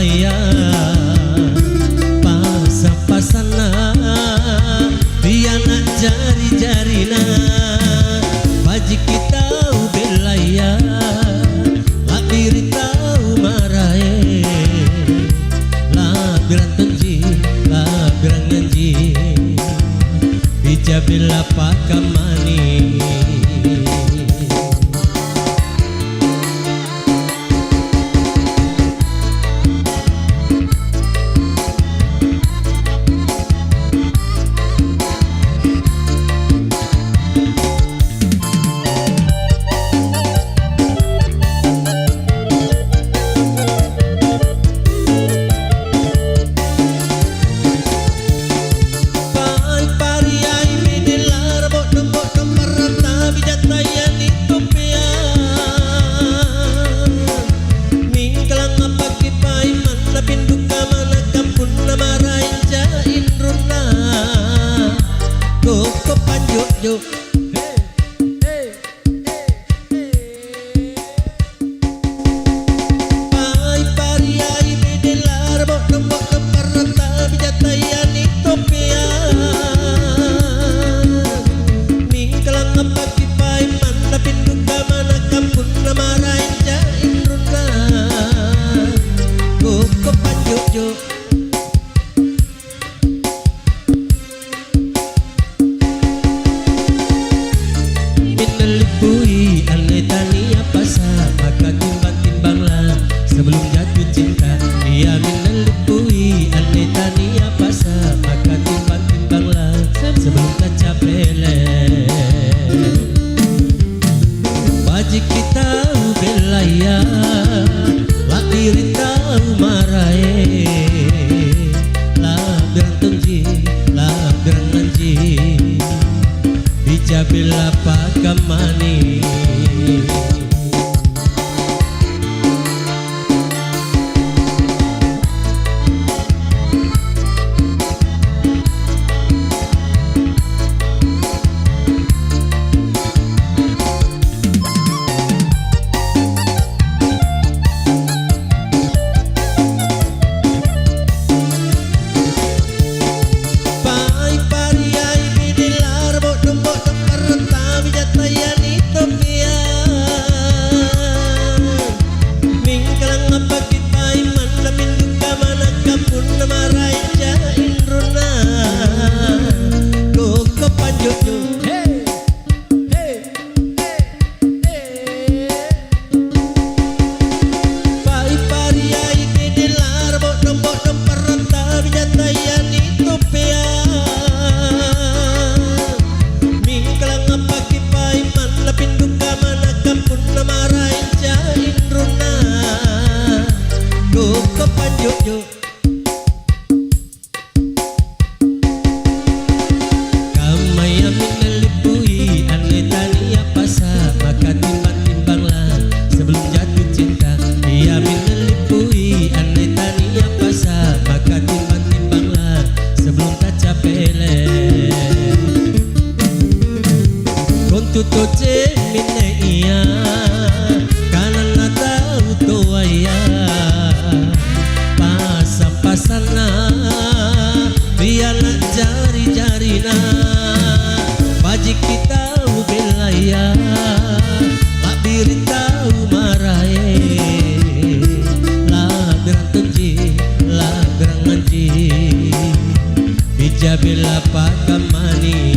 waya pasang-pasana biana jari-jarina baji kita belaya labiri tau marae labiran tenji labiran nganji bijabila pakamani yuk pai pariai bedelar bok parata bijatayan itopia mingkalang apaki pai mana pinduka mana kampun namarain jain runa koko panjuk Pui aneh tania pasa maka timbang-timbanglah sebelum jatuh cinta dia menelipui aneh tania pasa maka timbang-timbanglah sebelum kaca pele baji kita belaya lak diri tahu marae lah bertengji lah beranganji bijabila pakamani Kamaya menelipui aneh tania pasa maka timbang-timbanglah sebelum jatuh cinta dia menelipui aneh tania pasa maka timbang-timbanglah sebelum kaca pele kontuto cemine iya karena tahu toaya pasang-pasana biana jari-jarina baji kita belaya lak diri tahu marae lah berantenji lah beranganji bijabila pakamani